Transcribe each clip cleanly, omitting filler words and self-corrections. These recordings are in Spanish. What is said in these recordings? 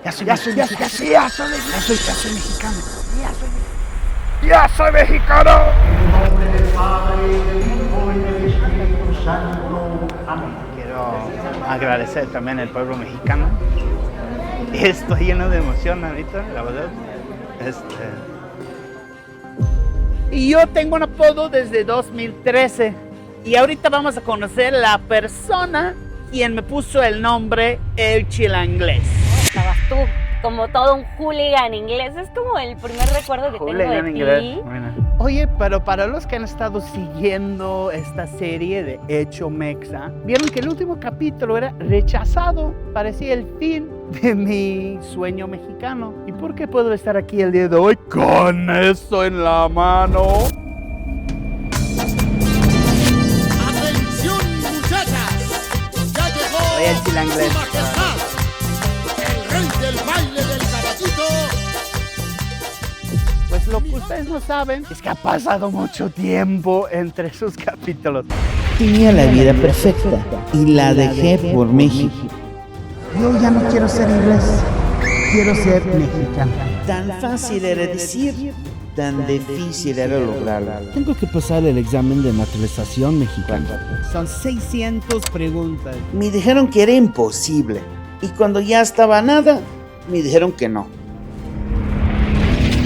Ya soy mexicano. ¡Ya soy mexicano! En nombre del Padre, del Hijo y del Espíritu Santo. Amén. Quiero agradecer también al pueblo mexicano. Estoy lleno de emoción ahorita, la verdad. Y yo tengo un apodo desde 2013. Y ahorita vamos a conocer la persona quien me puso el nombre El Chilanglés. Estabas tú como todo un hooligan inglés. Es como el primer recuerdo que tengo de ti. Bueno. Oye, pero para los que han estado siguiendo esta serie de Hecho Mexa, vieron que el último capítulo era rechazado. Parecía el fin de mi sueño mexicano. ¿Y por qué puedo estar aquí el día de hoy con eso en la mano? ¡Atención, muchachas! ¡Ya llegó Soy el Chilanglés. Su Majestad, el rey del baile del caballito! Pues lo que ustedes no saben es que ha pasado mucho tiempo entre sus capítulos. Tenía la vida perfecta y la dejé por México. Yo ya no quiero ser inglés, quiero ser mexicano. Tan fácil era decir, tan difícil era lograrlo. Tengo que pasar el examen de naturalización mexicana. Son 600 preguntas. Me dijeron que era imposible y cuando ya estaba a nada, me dijeron que no.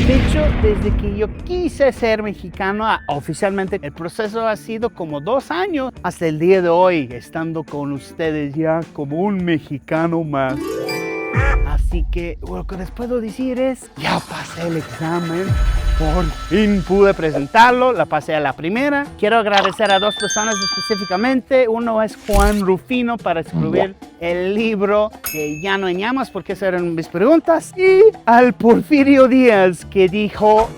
De hecho, desde que yo quise ser mexicano, oficialmente el proceso ha sido como 2 años hasta el día de hoy, estando con ustedes ya como un mexicano más. Así que lo que les puedo decir es, ya pasé el examen, por fin pude presentarlo, la pasé a la primera. Quiero agradecer a 2 personas específicamente. Uno es Juan Rufino para escribir el libro que ya no llamas porque esas eran mis preguntas. Y al Porfirio Díaz que dijo...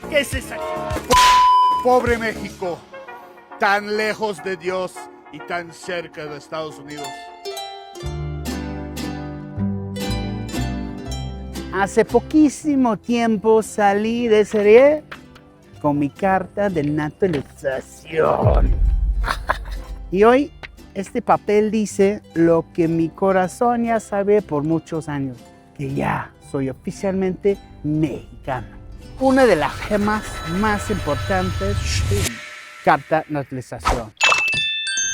¿Qué es esa? Pobre México, tan lejos de Dios y tan cerca de Estados Unidos. Hace poquísimo tiempo salí de serie con mi carta de naturalización. Y hoy este papel dice lo que mi corazón ya sabe por muchos años, que ya soy oficialmente mexicano. Una de las gemas más importantes, carta de naturalización.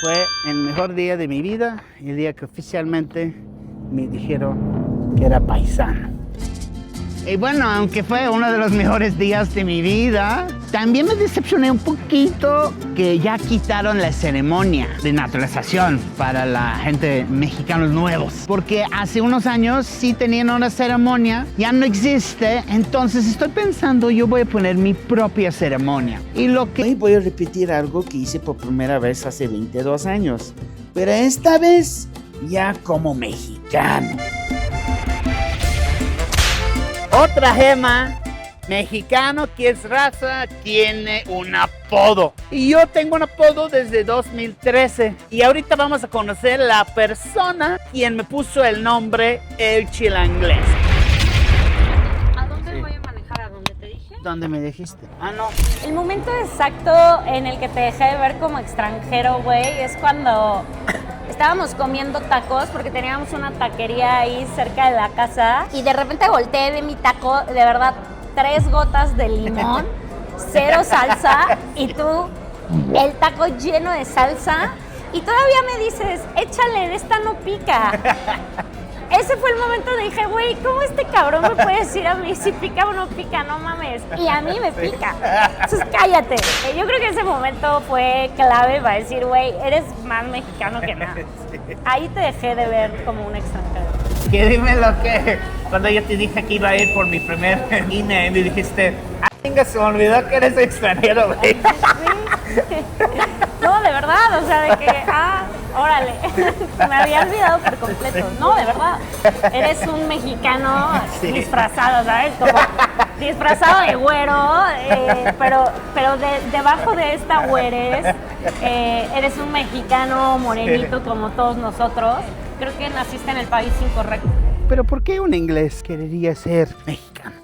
Fue el mejor día de mi vida, el día que oficialmente me dijeron que era paisano. Y bueno, aunque fue uno de los mejores días de mi vida, también me decepcioné un poquito que ya quitaron la ceremonia de naturalización para la gente mexicanos nuevos. Porque hace unos años sí tenían una ceremonia, ya no existe, entonces estoy pensando yo voy a poner mi propia ceremonia. Y lo que... Hoy voy a repetir algo que hice por primera vez hace 22 años, pero esta vez ya como mexicano. Otra gema, mexicano que es raza, tiene un apodo. Y yo tengo un apodo desde 2013. Y ahorita vamos a conocer la persona quien me puso el nombre El Chilanglés. ¿A dónde voy a manejar? ¿A dónde te dije? ¿Dónde me dijiste? Ah, no. El momento exacto en el que te dejé de ver como extranjero, güey, es cuando estábamos comiendo tacos porque teníamos una taquería ahí cerca de la casa y de repente volteé de mi taco, de verdad, 3 gotas de limón, 0 salsa y tú, el taco lleno de salsa y todavía me dices, échale, de esta no pica. Ese fue el momento donde dije, güey, ¿cómo este cabrón me puede decir a mí si pica o no pica? No mames. Y a mí me pica. Entonces, cállate. Yo creo que ese momento fue clave para decir, güey, eres más mexicano que nada. Ahí te dejé de ver como un extranjero. Que dime lo que... Cuando yo te dije que iba a ir por mi primer INE, me dijiste, venga, se me olvidó que eres extranjero, güey. No, de verdad, o sea, de que, órale, me había olvidado por completo. No, de verdad, eres un mexicano disfrazado, ¿sabes? Como disfrazado de güero, pero debajo de esta güerez, eres un mexicano morenito como todos nosotros. Creo que naciste en el país incorrecto. Pero ¿por qué un inglés quería ser mexicano?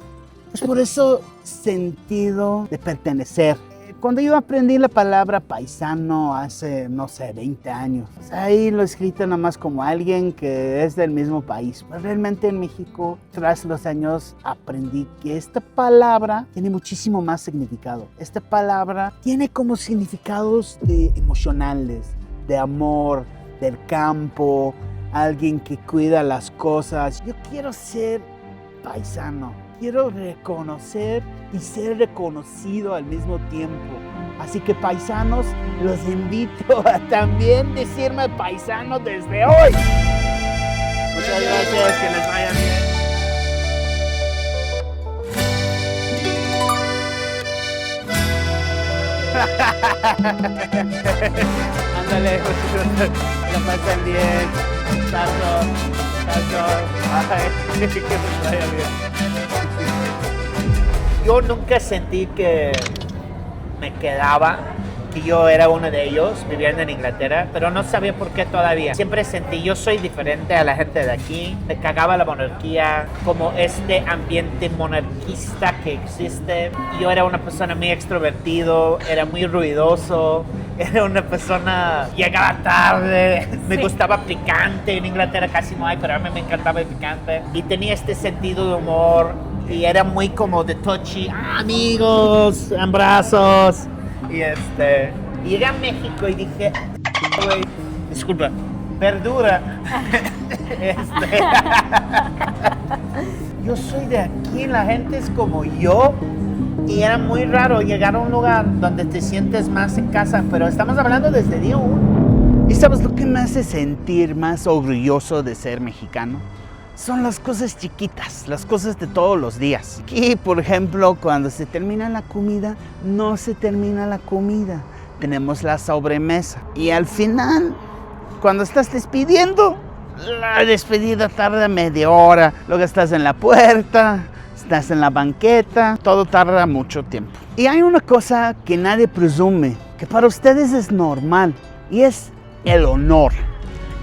Pues por eso sentido de pertenecer. Cuando yo aprendí la palabra paisano hace, no sé, 20 años, ahí lo he escrito nada más como alguien que es del mismo país. Pero realmente en México, tras los años, aprendí que esta palabra tiene muchísimo más significado. Esta palabra tiene como significados emocionales, de amor, del campo, alguien que cuida las cosas. Yo quiero ser paisano, quiero reconocer y ser reconocido al mismo tiempo. Así que paisanos, los invito a también decirme paisano desde hoy. Muchas gracias, que les vaya bien. Ándale, lo pasan bien. Tazo. Ay, que les vaya bien. Yo nunca sentí que me quedaba, que yo era uno de ellos viviendo en Inglaterra, pero no sabía por qué todavía. Siempre sentí, yo soy diferente a la gente de aquí, me cagaba la monarquía, como este ambiente monarquista que existe. Yo era una persona muy extrovertido, era muy ruidoso, era una persona, llegaba tarde, me gustaba picante, en Inglaterra casi no hay, pero a mí me encantaba el picante. Y tenía este sentido de humor, y era muy como de touchy, amigos, abrazos. Y llegué a México y dije, güey, disculpa, verdura. Yo soy de aquí, la gente es como yo. Y era muy raro llegar a un lugar donde te sientes más en casa, pero estamos hablando desde día 1. ¿Y sabes lo que me hace sentir más orgulloso de ser mexicano? Son las cosas chiquitas, las cosas de todos los días. Aquí, por ejemplo, cuando se termina la comida, no se termina la comida. Tenemos la sobremesa. Y al final, cuando estás despidiendo, la despedida tarda media hora. Luego estás en la puerta, estás en la banqueta, todo tarda mucho tiempo. Y hay una cosa que nadie presume, que para ustedes es normal, y es el honor.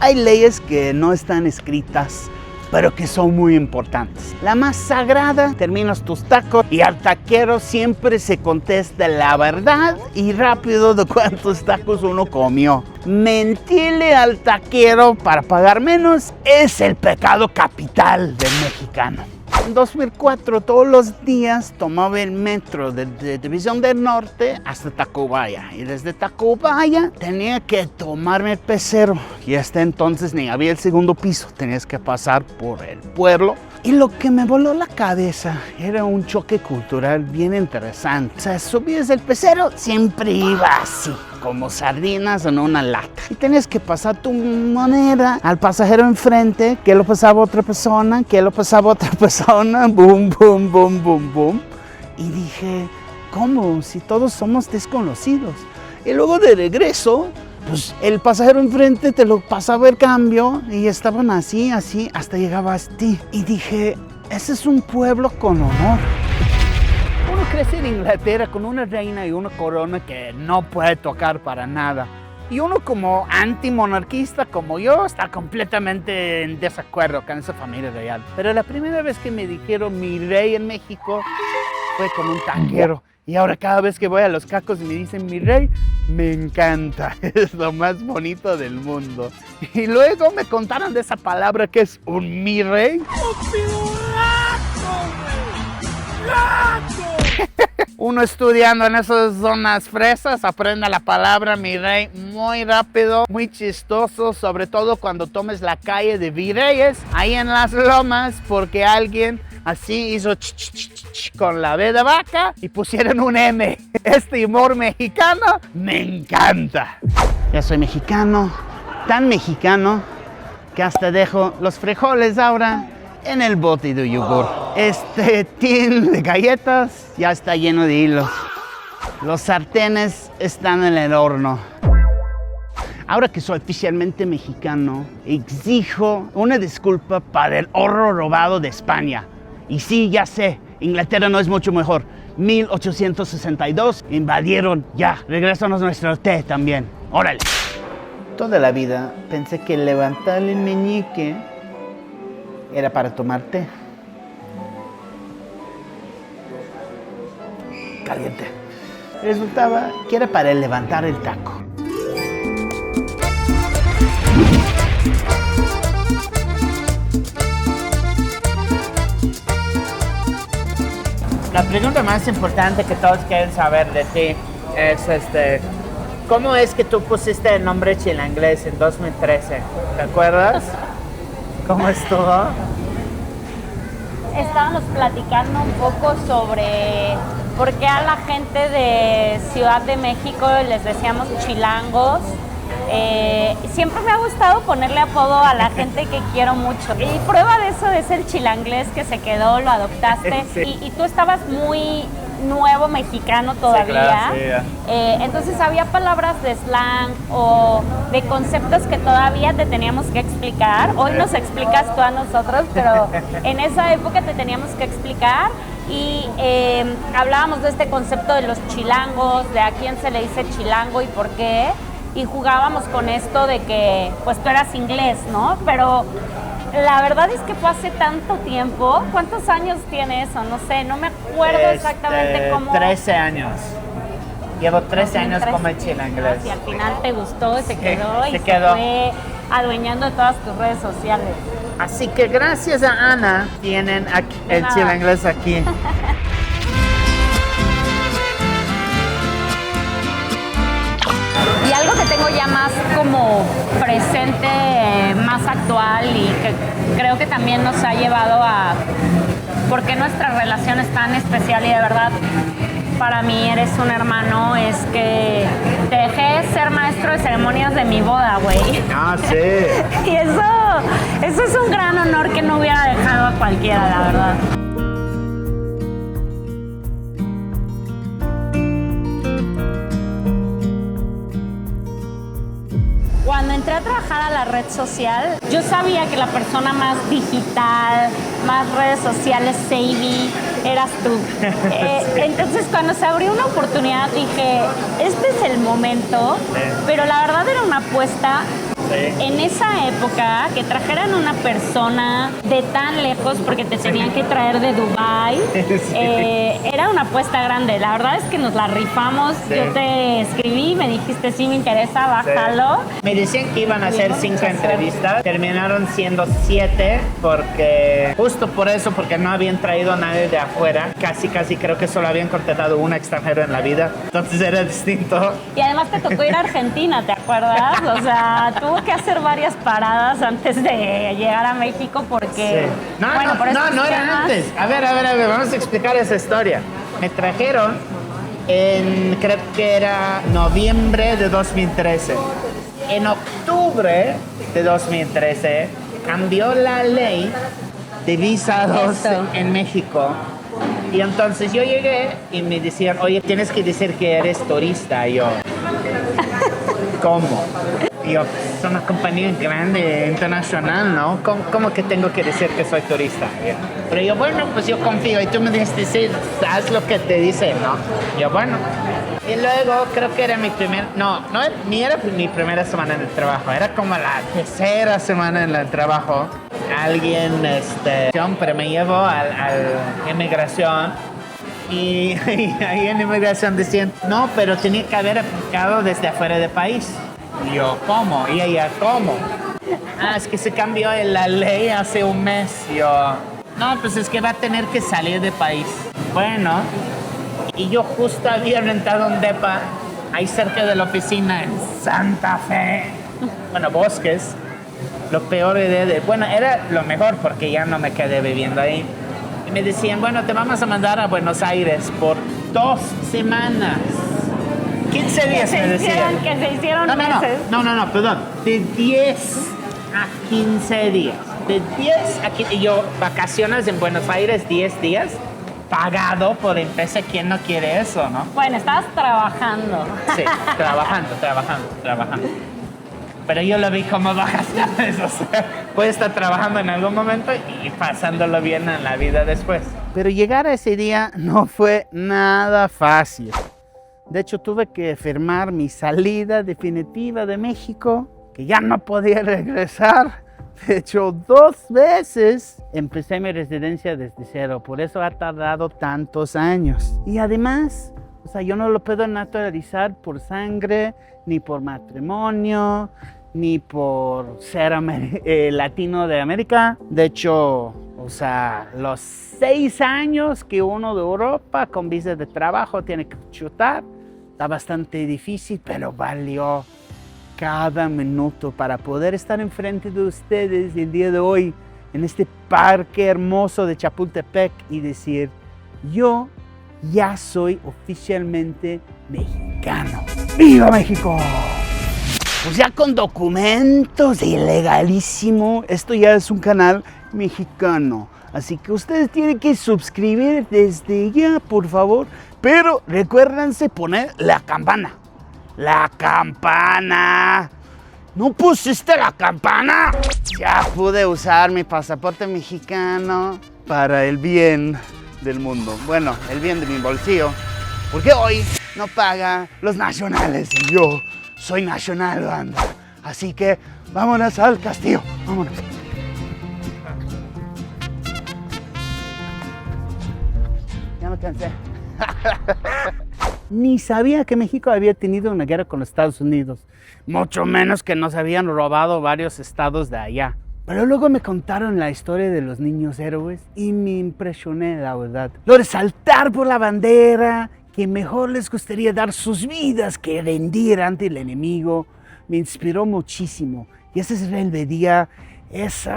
Hay leyes que no están escritas, pero que son muy importantes. La más sagrada, terminas tus tacos y al taquero siempre se contesta la verdad y rápido de cuántos tacos uno comió. Mentirle al taquero para pagar menos es el pecado capital del mexicano. En 2004 todos los días tomaba el metro de División del Norte hasta Tacubaya y desde Tacubaya tenía que tomarme el pecero y hasta entonces ni había el segundo piso, tenías que pasar por el pueblo. Y lo que me voló la cabeza era un choque cultural bien interesante. O sea, subías el pecero, siempre iba así, como sardinas en una lata. Y tenías que pasar tu moneda al pasajero enfrente, que lo pasaba otra persona, que lo pasaba otra persona, boom, boom, boom, boom, boom. Y dije, ¿cómo? Si todos somos desconocidos. Y luego de regreso, pues el pasajero enfrente te lo pasaba el cambio y estaban así, hasta llegabas a ti. Y dije, ese es un pueblo con honor. Uno crece en Inglaterra con una reina y una corona que no puede tocar para nada. Y uno como antimonarquista como yo está completamente en desacuerdo con esa familia real. Pero la primera vez que me dijeron mi rey en México fue con un taquero. Y ahora cada vez que voy a Los Cacos y me dicen mi rey, me encanta. Es lo más bonito del mundo. Y luego me contaron de esa palabra que es un mi rey. Uno estudiando en esas zonas fresas aprende la palabra mi rey muy rápido, muy chistoso, sobre todo cuando tomes la calle de Virreyes, ahí en las lomas, porque alguien así hizo con la B de vaca y pusieron un M. Este humor mexicano me encanta. Ya soy mexicano, tan mexicano que hasta dejo los frijoles ahora en el bote de yogur. Este tin de galletas ya está lleno de hilos. Los sartenes están en el horno. Ahora que soy oficialmente mexicano, exijo una disculpa para el oro robado de España. Y sí, ya sé, Inglaterra no es mucho mejor. 1862 invadieron, ya, regrésanos nuestro té también. Órale. Toda la vida pensé que levantar el meñique era para tomar té. Caliente. resultaba que era para levantar el taco. La pregunta más importante que todos quieren saber de ti es ¿cómo es que tú pusiste el nombre Chilanglés en 2013? ¿Te acuerdas? ¿Cómo es todo? Estábamos platicando un poco sobre por qué a la gente de Ciudad de México les decíamos chilangos. Siempre me ha gustado ponerle apodo a la gente que quiero mucho. Y prueba de eso es el chilanglés que se quedó, lo adoptaste. Sí. Y tú estabas muy nuevo mexicano todavía. Sí, claro, sí. Entonces había palabras de slang o de conceptos que todavía te teníamos que explicar. Hoy nos explicas tú a nosotros, pero en esa época te teníamos que explicar. Y hablábamos de este concepto de los chilangos, de a quién se le dice chilango y por qué. Y jugábamos con esto de que pues tú eras inglés, ¿no? Pero la verdad es que fue hace tanto tiempo. ¿Cuántos años tiene eso? No sé, no me acuerdo exactamente cómo. 13 años. Llevo 13 años como el chilanglés. Y al final te gustó y se quedó y se quedó. fue adueñando de todas tus redes sociales. Así que gracias a Ana tienen aquí, el nada. chilanglés aquí. Y algo que tengo ya más como presente, más actual y que creo que también nos ha llevado a por qué nuestra relación es tan especial y de verdad para mí eres un hermano, es que te dejé ser maestro de ceremonias de mi boda, güey. Ah, sí. Y eso es un gran honor que no hubiera dejado a cualquiera, la verdad. Cuando entré a trabajar a la red social, yo sabía que la persona más digital, más redes sociales, savvy, eras tú. Entonces, cuando se abrió una oportunidad, dije, este es el momento, pero la verdad era una apuesta. En esa época, que trajeran una persona de tan lejos porque te tenían que traer de Dubái, era una apuesta grande. La verdad es que nos la rifamos. Yo te escribí, me dijiste, sí, me interesa, bájalo. Me decían que iban a hacer 5 entrevistas, terminaron siendo 7 porque justo por eso, porque no habían traído a nadie de afuera. Casi creo que solo habían contratado un extranjero en la vida, entonces era distinto. Y además te tocó ir a Argentina, ¿te acuerdas? O sea, tuvo que hacer varias paradas antes de llegar a México porque... Sí. No, bueno, por estos no era temas- antes. A ver, vamos a explicar esa historia. Me trajeron en, creo que era noviembre de 2013. En octubre de 2013 cambió la ley de visados Eso. en México. Y entonces yo llegué y me decían, oye, tienes que decir que eres turista. Y yo, ¿cómo? Y yo, es una compañía grande, internacional, ¿no? ¿Cómo que tengo que decir que soy turista? Pero yo, bueno, pues yo confío. Y tú me dijiste, sí, haz lo que te dicen, ¿no? Yo, bueno. Y luego creo que era mi primera mi primera semana en el trabajo. Era como la tercera semana en el trabajo. Alguien, pero me llevó al inmigración. Y ahí en inmigración decían, no, pero tenía que haber aplicado desde afuera del país. Y yo, ¿cómo? Y ella, ¿cómo? Ah, es que se cambió la ley hace un mes. Y yo, no, pues es que va a tener que salir del país. Bueno, y yo justo había rentado un depa ahí cerca de la oficina en Santa Fe. Bueno, Bosques. Lo peor bueno, era lo mejor porque ya no me quedé viviendo ahí. Y me decían, bueno, te vamos a mandar a Buenos Aires por 2 semanas. 15 días me decían. Que se hicieron meses. No, perdón. De 10 a 15 días. De 10 a 15. Y yo, vacaciones en Buenos Aires, 10 días, pagado por empresa. ¿Quién no quiere eso, no? Bueno, estabas trabajando. Sí, trabajando. Pero yo lo vi como vacaciones, o sea, puede estar trabajando en algún momento y pasándolo bien en la vida después. Pero llegar a ese día no fue nada fácil. De hecho, tuve que firmar mi salida definitiva de México, que ya no podía regresar. De hecho, 2 veces empecé mi residencia desde cero. Por eso ha tardado tantos años. Y además, O sea, yo no lo puedo naturalizar por sangre, ni por matrimonio, ni por ser latino de América. De hecho, o sea, los 6 años que uno de Europa con visa de trabajo tiene que chutar, está bastante difícil, pero valió cada minuto para poder estar enfrente de ustedes el día de hoy en este parque hermoso de Chapultepec y decir, yo ya soy oficialmente mexicano. ¡Viva México! Pues ya con documentos y legalísimo, esto ya es un canal mexicano. Así que ustedes tienen que suscribir desde ya, por favor. Pero recuérdense poner la campana. ¡La campana! ¿No pusiste la campana? Ya pude usar mi pasaporte mexicano para el bien del mundo. Bueno, el bien de mi bolsillo. Porque hoy no paga los nacionales y yo soy nacional, banda. Así que vámonos al castillo. Vámonos. Ya me cansé. Ni sabía que México había tenido una guerra con los Estados Unidos. Mucho menos que nos habían robado varios estados de allá. Pero luego me contaron la historia de los niños héroes y me impresioné, la verdad. Lo de saltar por la bandera, que mejor les gustaría dar sus vidas que rendir ante el enemigo, me inspiró muchísimo. Y esa es rebeldía, ese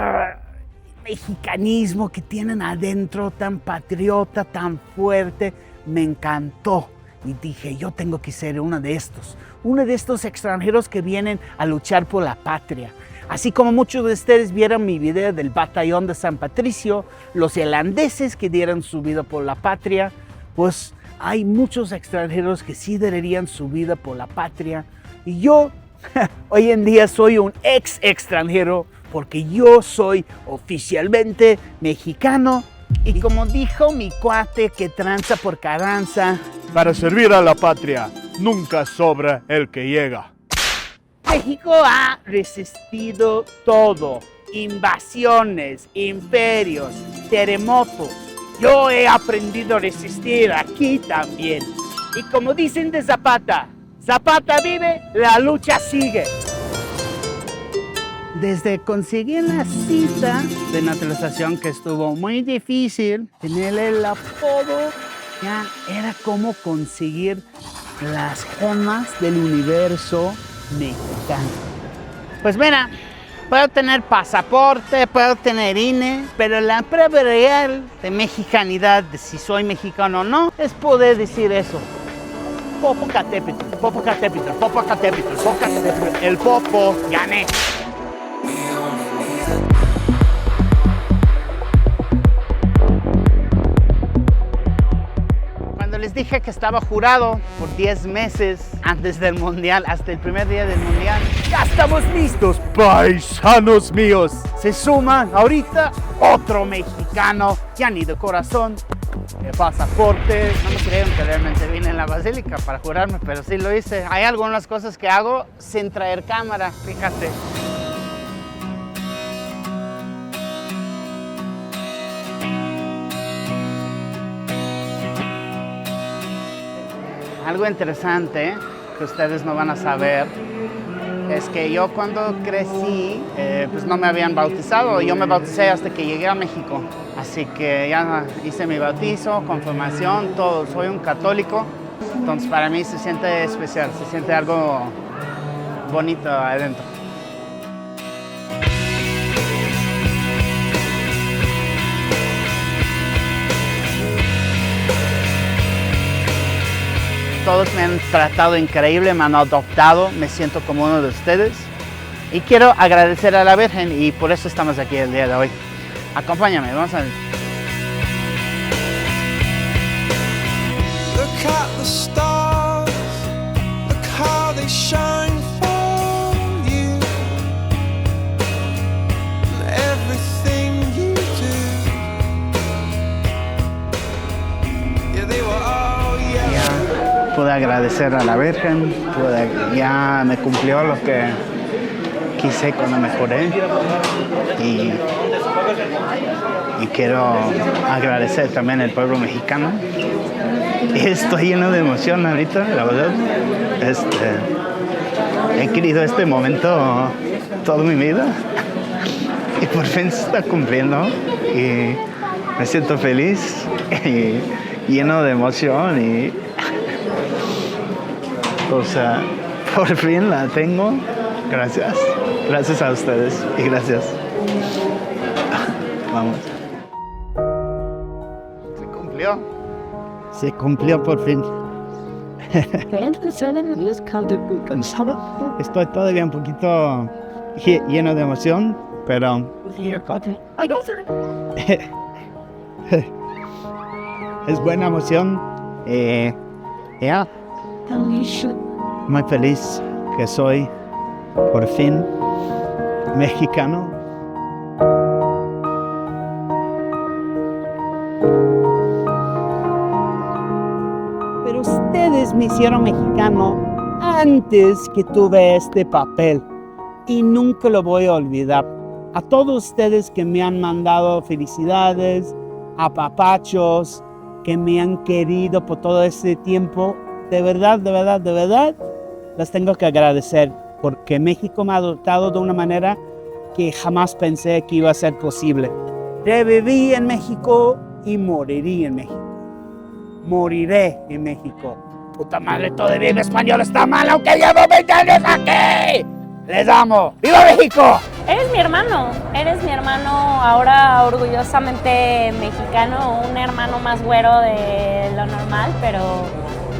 mexicanismo que tienen adentro, tan patriota, tan fuerte, me encantó. Y dije, yo tengo que ser uno de estos extranjeros que vienen a luchar por la patria. Así como muchos de ustedes vieron mi video del batallón de San Patricio, los irlandeses que dieron su vida por la patria, pues hay muchos extranjeros que sí darían su vida por la patria. Y yo, hoy en día soy un ex extranjero porque yo soy oficialmente mexicano. Y como dijo mi cuate que tranza por Carranza, Para servir a la patria, nunca sobra el que llega. México ha resistido todo, invasiones, imperios, terremotos. Yo he aprendido a resistir aquí también. Y como dicen de Zapata, Zapata vive, la lucha sigue. Desde conseguir la cita de naturalización, que estuvo muy difícil, tener el apodo, ya era como conseguir las gemas del universo mexicano. Pues mira, puedo tener pasaporte, puedo tener INE, pero la prueba real de mexicanidad, de si soy mexicano o no, es poder decir eso. Popocatépetl, Popocatépetl, Popocatépetl, Popocatépetl, el Popo, gané. Cuando les dije que estaba jurado por 10 meses antes del Mundial, hasta el primer día del Mundial, ya estamos listos, paisanos míos. Se suma ahorita otro mexicano, ya ni de corazón, de pasaporte. No me creyeron que realmente vine en la basílica para jurarme, pero sí lo hice. Hay algunas cosas que hago sin traer cámara, fíjate. Algo interesante que ustedes no van a saber es que yo cuando crecí, pues no me habían bautizado. Yo me bauticé hasta que llegué a México. Así que ya hice mi bautizo, confirmación, todo. Soy un católico. Entonces para mí se siente especial, se siente algo bonito adentro. Todos me han tratado increíble, me han adoptado, me siento como uno de ustedes. Y quiero agradecer a la Virgen y por eso estamos aquí el día de hoy. Acompáñame, vamos a ver. Look at the stars, look how they shine for you. And everything you do. Yeah, they were all yellow. Pude agradecer a la Virgen, ya me cumplió lo que quise cuando me juré y quiero agradecer también al pueblo mexicano Estoy lleno de emoción ahorita, la verdad. He querido este momento toda mi vida y por fin se está cumpliendo y me siento feliz y lleno de emoción y o sea, por fin la tengo. Gracias a ustedes y gracias. Vamos. Se cumplió por fin. Estoy todavía un poquito lleno de emoción, pero es buena emoción. Muy feliz que soy por fin mexicano. Pero ustedes me hicieron mexicano antes que tuve este papel y nunca lo voy a olvidar. A todos ustedes que me han mandado felicidades, apapachos, que me han querido por todo este tiempo, de verdad, les tengo que agradecer porque México me ha adoptado de una manera que jamás pensé que iba a ser posible. Viví en México y moriría en México. Moriré en México. Puta madre, todavía en español está mal, aunque llevo 20 años aquí. Les amo. ¡Viva México! Eres mi hermano ahora orgullosamente mexicano, un hermano más güero de lo normal, pero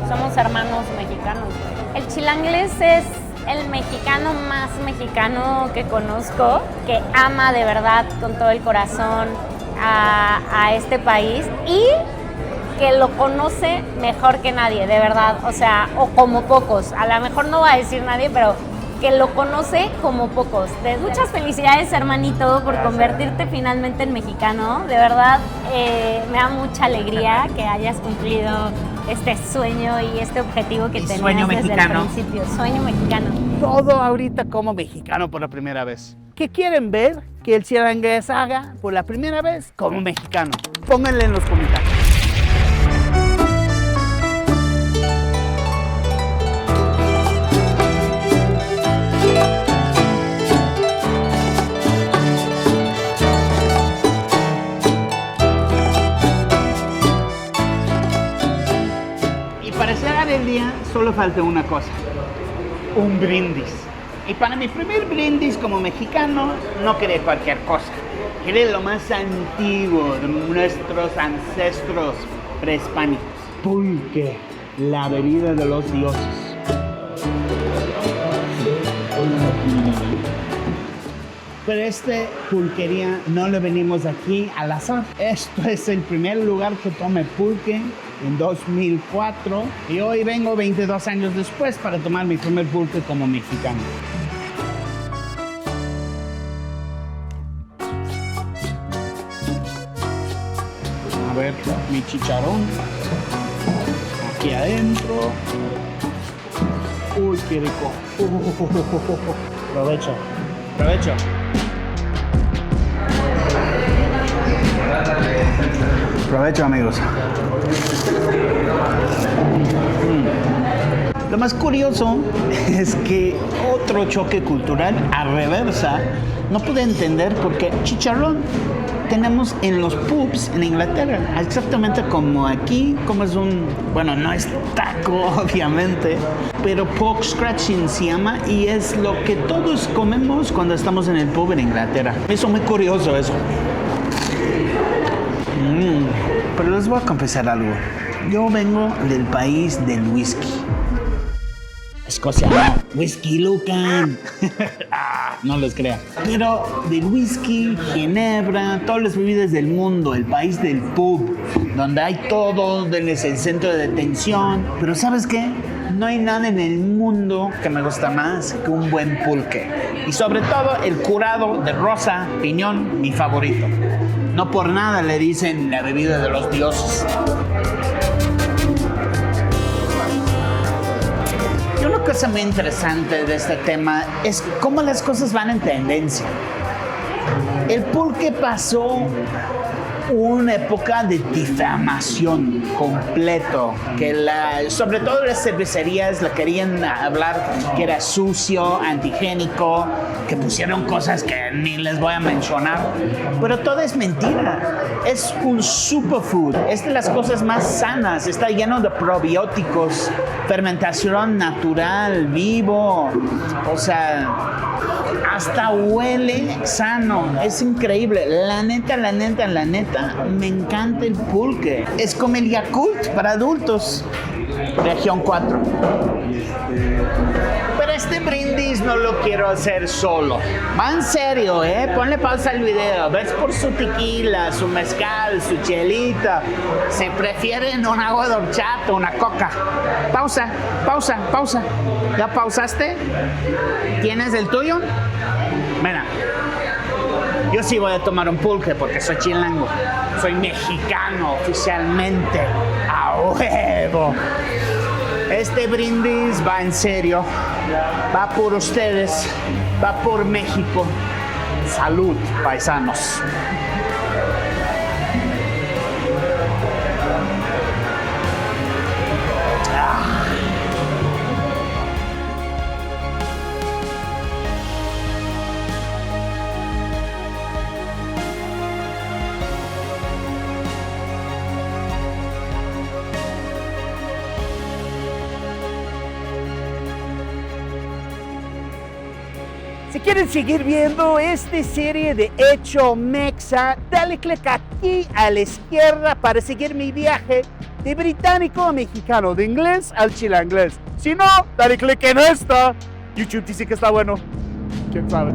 somos hermanos mexicanos. El chilanglés es el mexicano más mexicano que conozco, que ama de verdad con todo el corazón a este país y que lo conoce mejor que nadie, de verdad, o sea, o como pocos, a lo mejor no va a decir nadie, pero que lo conoce como pocos. Muchas felicidades, hermanito, por convertirte finalmente en mexicano, de verdad, me da mucha alegría que hayas cumplido este sueño y este objetivo que tenías sueño desde mexicano. el principio, sueño mexicano. Todo ahorita como mexicano por la primera vez. ¿Qué quieren ver que el chilangués haga por la primera vez como mexicano? Pónganle en los comentarios. Para cerrar el día solo falta una cosa, un brindis. Y para mi primer brindis como mexicano no quería cualquier cosa, quería lo más antiguo de nuestros ancestros prehispánicos. Pulque, la bebida de los dioses. Pero esta pulquería no le venimos aquí al azar. Esto es el primer lugar que tomé pulque en 2004 y hoy vengo 22 años después para tomar mi primer pulque como mexicano. A ver, mi chicharrón aquí adentro. Uy, qué rico. Provecho. Provecho, amigos. Lo más curioso es que otro choque cultural a reversa no pude entender porque chicharrón tenemos en los pubs en Inglaterra, exactamente como aquí, como es bueno, no es taco obviamente, pero pork scratching se llama y es lo que todos comemos cuando estamos en el pub en Inglaterra. Me hizo muy curioso eso. Pero les voy a confesar algo. Yo vengo del país del whisky. Escocia, no. Whisky Lucan. No les crean. Pero del whisky, ginebra, todas las bebidas del mundo, el país del pub, donde hay todo, donde es el centro de detención. Pero ¿sabes qué? No hay nada en el mundo que me gusta más que un buen pulque. Y sobre todo el curado de rosa, piñón, mi favorito. No por nada le dicen la bebida de los dioses. Y una cosa muy interesante de este tema es cómo las cosas van en tendencia. El pulque pasó una época de difamación completo, que sobre todo las cervecerías la querían hablar que era sucio, antihigiénico, que pusieron cosas que ni les voy a mencionar, pero todo es mentira. Es un superfood, es de las cosas más sanas, está lleno de probióticos, fermentación natural, vivo, o sea, hasta huele sano, es increíble. La neta, me encanta el pulque. Es como el Yakult para adultos. Región 4. Pero este brindis no lo quiero hacer solo. Va en serio, ponle pausa al video. Ves por su tequila, su mezcal, su chelita. Si prefieren un agua de horchata, una coca. Pausa. ¿Ya pausaste? ¿Tienes el tuyo? Mira, yo sí voy a tomar un pulque porque soy chilango. Soy mexicano oficialmente. ¡A huevo! Este brindis va en serio. Va por ustedes. Va por México. Salud, paisanos. Si quieren seguir viendo esta serie de Hecho Mexa, dale clic aquí a la izquierda para seguir mi viaje de británico a mexicano, de inglés al chilanglés. Si no, dale clic en esta. YouTube dice que está bueno. ¿Quién sabe?